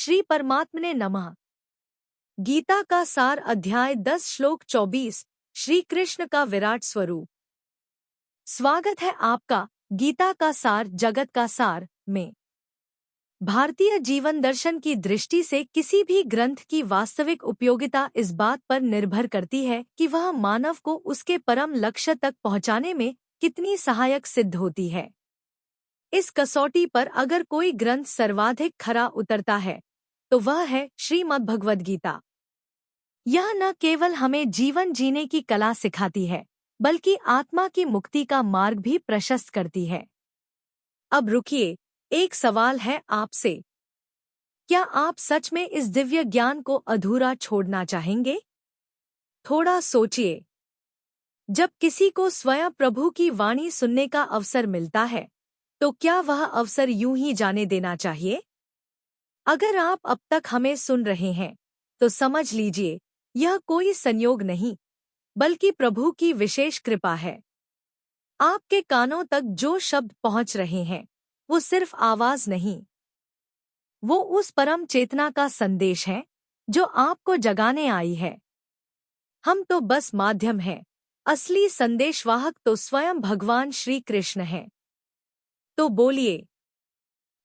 श्री परमात्मने नमः। गीता का सार अध्याय 10 श्लोक 24 श्री कृष्ण का विराट स्वरूप। स्वागत है आपका गीता का सार जगत का सार में। भारतीय जीवन दर्शन की दृष्टि से किसी भी ग्रंथ की वास्तविक उपयोगिता इस बात पर निर्भर करती है कि वह मानव को उसके परम लक्ष्य तक पहुंचाने में कितनी सहायक सिद्ध होती है। इस कसौटी पर अगर कोई ग्रंथ सर्वाधिक खरा उतरता है तो वह है श्रीमद्भगवद्गीता। यह न केवल हमें जीवन जीने की कला सिखाती है बल्कि आत्मा की मुक्ति का मार्ग भी प्रशस्त करती है। अब रुकिए, एक सवाल है आपसे। क्या आप सच में इस दिव्य ज्ञान को अधूरा छोड़ना चाहेंगे? थोड़ा सोचिए। जब किसी को स्वयं प्रभु की वाणी सुनने का अवसर मिलता है तो क्या वह अवसर यूं ही जाने देना चाहिए? अगर आप अब तक हमें सुन रहे हैं तो समझ लीजिए, यह कोई संयोग नहीं बल्कि प्रभु की विशेष कृपा है। आपके कानों तक जो शब्द पहुंच रहे हैं वो सिर्फ आवाज नहीं, वो उस परम चेतना का संदेश है जो आपको जगाने आई है। हम तो बस माध्यम हैं, असली संदेशवाहक तो स्वयं भगवान श्री कृष्ण हैं। तो बोलिए,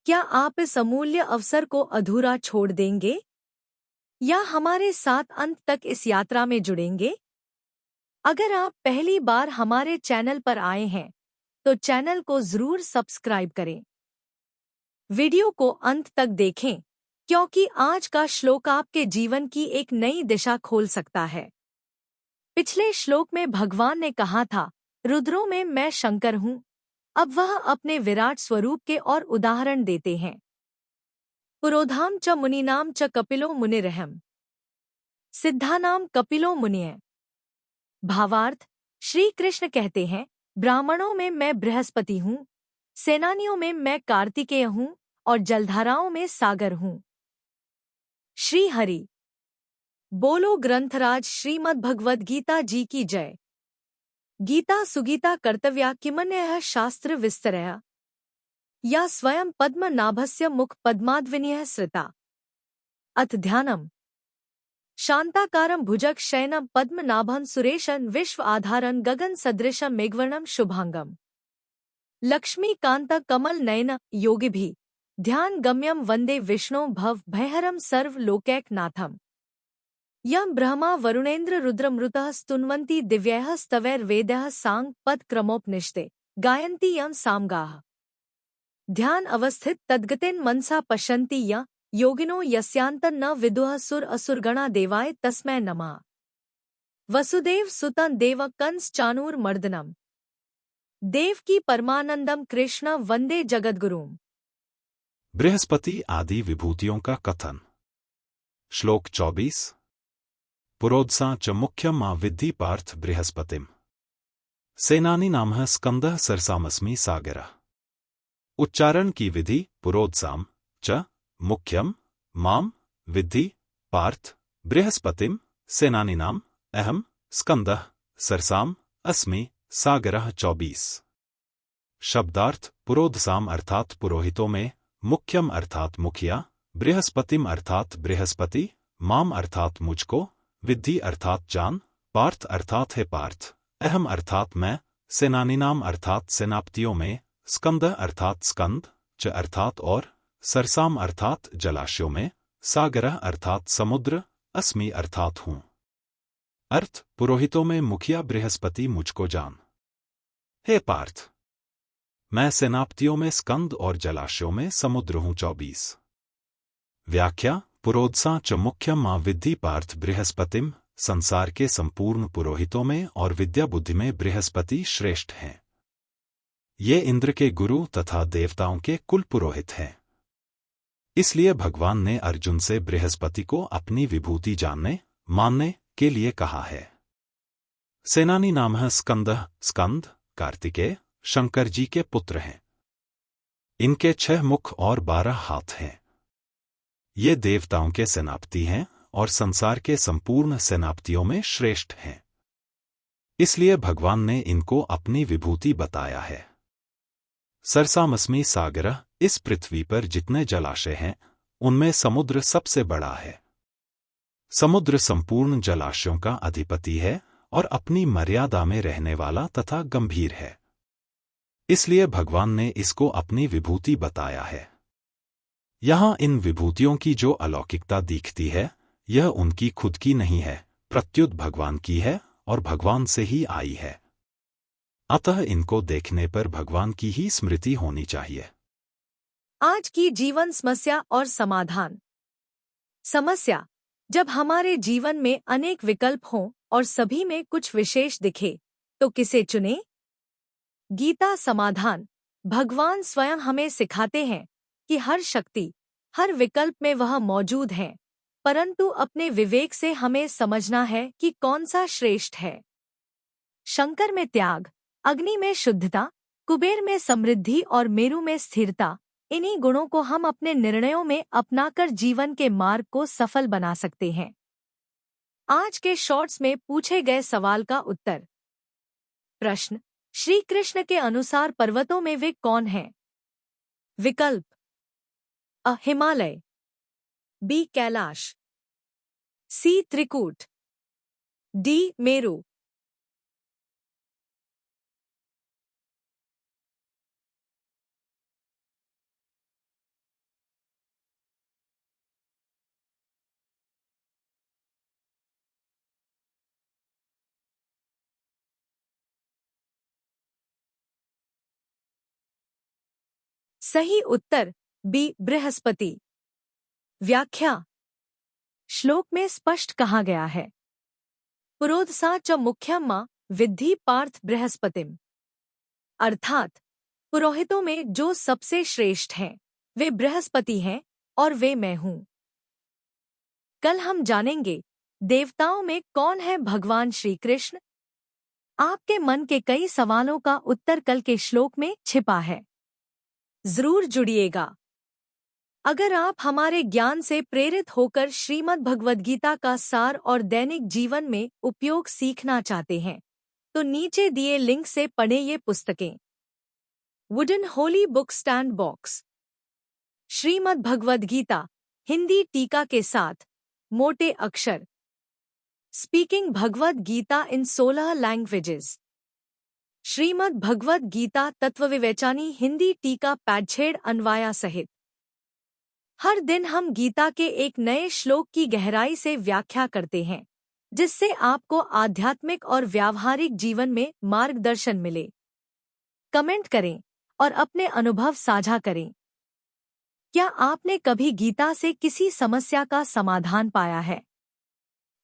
क्या आप इस अमूल्य अवसर को अधूरा छोड़ देंगे या हमारे साथ अंत तक इस यात्रा में जुड़ेंगे? अगर आप पहली बार हमारे चैनल पर आए हैं तो चैनल को जरूर सब्सक्राइब करें। वीडियो को अंत तक देखें क्योंकि आज का श्लोक आपके जीवन की एक नई दिशा खोल सकता है। पिछले श्लोक में भगवान ने कहा था, रुद्रों में मैं शंकर हूँ। अब वह अपने विराट स्वरूप के और उदाहरण देते हैं। पुरोधाम च मुनीनाम च कपिलो मुनिरहम्, सिद्धानाम कपिलो मुनिः। भावार्थ, श्री कृष्ण कहते हैं, ब्राह्मणों में मैं बृहस्पति हूँ, सेनानियों में मैं कार्तिकेय हूँ और जलधाराओं में सागर हूँ। श्री हरि बोलो। ग्रंथराज श्रीमद्भगवद गीता जी की जय। गीता सुगीता कर्तव्या किमन्यः शास्त्र विस्तरया, या स्वयं पद्मनाभस्य मुख पद्माद्विनीयः श्रिता। अथ ध्यानम्। शांताकारं भुजग शयनं पद्मनाभं सुरेशं विश्व आधारं गगन सदृशं मेघवर्णं शुभांगम्। लक्ष्मीकांत कमल नयन योगिभिः ध्यान गम्यं वंदे विष्णु भव भयहरं सर्व लोकैकनाथम्। यं ब्रह्मा वरुणेन्द्र रुद्रमृतः स्तुन्वन्ति दिव्यैः स्तवैर्वेदैः सांग पद क्रमोपनिषदे गायन्ति यं सामगाः। ध्यान अवस्थित तद्गतेन मनसा पश्यन्ति यं योगिनो यस्यान्तं न विदुः सुर असुरगणा देवाय तस्मै नमः। वसुदेव सुतं देव कंस चाणूर मर्दनम, देवकी परमानंदम कृष्ण वंदे जगद्गुरुम। बृहस्पति आदि विभूतियों का कथन। श्लोक 24। पुरोधसा च मुख्यम मा विद्धि पार्थ बृहस्पतिम, सेनानी नामः स्कंदः सरसामस्मि सागरः। उच्चारण की विधि। पुरोधसाम च मुख्यम माम विद्धि पार्थ बृहस्पतिम सेनानी नाम अहम स्कंदः सरसाम अस्मि सागरः। 24। शब्दार्थ। पुरोधसाम अर्थात पुरोहितों में, मुख्यम अर्थात मुखिया, बृहस्पतिम अर्थात बृहस्पति, माम अर्थात मुझको, विद्धि अर्थात जान, पार्थ अर्थात है पार्थ, अहम अर्थात मैं, सेनानीनाम अर्थात सेनापतियों में, स्कंद अर्थात स्कंद, च अर्थात और, सरसाम अर्थात जलाशयों में, सागरः अर्थात समुद्र, अस्मि अर्थात हूँ। अर्थ। पुरोहितों में मुखिया बृहस्पति मुझको जान। हे पार्थ, मैं सेनापतियों में स्कंद और जलाशयों में समुद्र हूँ। 24। व्याख्या। पुरोधसा च मुख्यम मा विद्धि पार्थ बृहस्पतिम, संसार के संपूर्ण पुरोहितों में और विद्या बुद्धि में बृहस्पति श्रेष्ठ हैं। ये इंद्र के गुरु तथा देवताओं के कुल पुरोहित हैं। इसलिए भगवान ने अर्जुन से बृहस्पति को अपनी विभूति जानने मानने के लिए कहा है। सेनानी नाम है स्कंदः, स्कंद कार्तिकेय शंकर जी के पुत्र हैं। इनके 6 मुख और 12 हाथ हैं। ये देवताओं के सेनापति हैं और संसार के संपूर्ण सेनापतियों में श्रेष्ठ हैं। इसलिए भगवान ने इनको अपनी विभूति बताया है। सरसामस्मि सागरः, इस पृथ्वी पर जितने जलाशय हैं उनमें समुद्र सबसे बड़ा है। समुद्र संपूर्ण जलाशयों का अधिपति है और अपनी मर्यादा में रहने वाला तथा गंभीर है। इसलिए भगवान ने इसको अपनी विभूति बताया है। यहां इन विभूतियों की जो अलौकिकता दिखती है, यह उनकी खुद की नहीं है, प्रत्युत भगवान की है और भगवान से ही आई है। अतः इनको देखने पर भगवान की ही स्मृति होनी चाहिए। आज की जीवन समस्या और समाधान। समस्या: जब हमारे जीवन में अनेक विकल्प हों और सभी में कुछ विशेष दिखे, तो किसे चुनें? गीता समाधान: भगवान स्वयं हमें सिखाते हैं कि हर शक्ति, हर विकल्प में वह मौजूद है, परंतु अपने विवेक से हमें समझना है कि कौन सा श्रेष्ठ है। शंकर में त्याग, अग्नि में शुद्धता, कुबेर में समृद्धि और मेरु में स्थिरता, इन्हीं गुणों को हम अपने निर्णयों में अपनाकर जीवन के मार्ग को सफल बना सकते हैं। आज के शॉर्ट्स में पूछे गए सवाल का उत्तर। प्रश्न: श्री कृष्ण के अनुसार पर्वतों में वे कौन हैं? विकल्प: अ हिमालय, बी कैलाश, सी त्रिकूट, डी मेरु। सही उत्तर बी बृहस्पति। व्याख्या: श्लोक में स्पष्ट कहा गया है, पुरोधसा च मुख्यम विद्धि पार्थ बृहस्पतिम। अर्थात पुरोहितों में जो सबसे श्रेष्ठ हैं, वे बृहस्पति हैं और वे मैं हूँ। कल हम जानेंगे देवताओं में कौन है भगवान श्री कृष्ण। आपके मन के कई सवालों का उत्तर कल के श्लोक में छिपा है। जरूर जुड़िएगा। अगर आप हमारे ज्ञान से प्रेरित होकर श्रीमद् भगवद गीता का सार और दैनिक जीवन में उपयोग सीखना चाहते हैं, तो नीचे दिए लिंक से पढ़ें ये पुस्तकें। Wooden holy book stand box, Shrimad Bhagavad Gita Hindi टीका के साथ, मोटे अक्षर, speaking Bhagavad Gita in 16 languages, Shrimad Bhagavad Gita तत्वविवेचनी हिंदी टीका पैडछेड़ अन्वाया सहित। हर दिन हम गीता के एक नए श्लोक की गहराई से व्याख्या करते हैं, जिससे आपको आध्यात्मिक और व्यावहारिक जीवन में मार्गदर्शन मिले। कमेंट करें और अपने अनुभव साझा करें। क्या आपने कभी गीता से किसी समस्या का समाधान पाया है?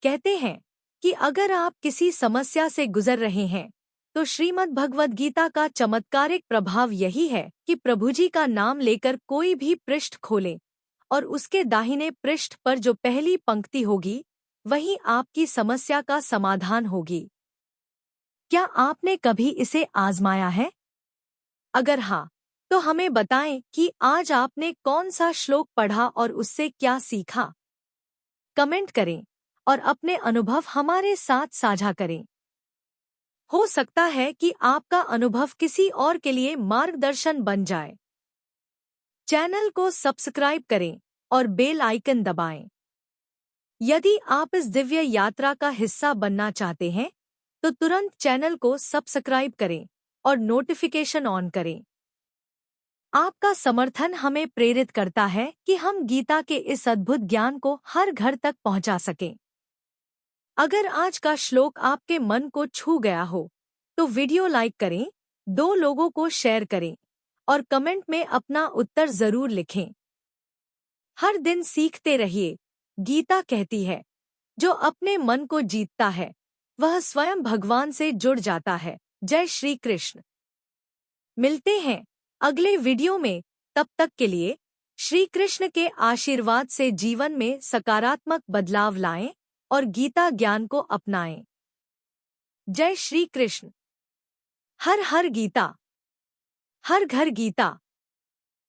कहते हैं कि अगर आप किसी समस्या से गुजर रहे हैं, तो श्रीमद् भगवद गीता का चमत्कारिक प्रभाव यही है कि प्रभुजी का नाम लेकर कोई भी पृष्ठ खोलें और उसके दाहिने पृष्ठ पर जो पहली पंक्ति होगी, वही आपकी समस्या का समाधान होगी। क्या आपने कभी इसे आजमाया है? अगर हाँ, तो हमें बताएं कि आज आपने कौन सा श्लोक पढ़ा और उससे क्या सीखा। कमेंट करें और अपने अनुभव हमारे साथ साझा करें। हो सकता है कि आपका अनुभव किसी और के लिए मार्गदर्शन बन जाए। चैनल को सब्सक्राइब करें और बेल आइकन दबाएं। यदि आप इस दिव्य यात्रा का हिस्सा बनना चाहते हैं, तो तुरंत चैनल को सब्सक्राइब करें और नोटिफिकेशन ऑन करें। आपका समर्थन हमें प्रेरित करता है कि हम गीता के इस अद्भुत ज्ञान को हर घर तक पहुंचा सकें। अगर आज का श्लोक आपके मन को छू गया हो, तो वीडियो लाइक करें, 2 लोगों को शेयर करें और कमेंट में अपना उत्तर जरूर लिखें। हर दिन सीखते रहिए। गीता कहती है, जो अपने मन को जीतता है, वह स्वयं भगवान से जुड़ जाता है। जय श्री कृष्ण। मिलते हैं अगले वीडियो में। तब तक के लिए श्री कृष्ण के आशीर्वाद से जीवन में सकारात्मक बदलाव लाएं और गीता ज्ञान को अपनाएं। जय श्री कृष्ण। हर हर गीता, हर घर गीता।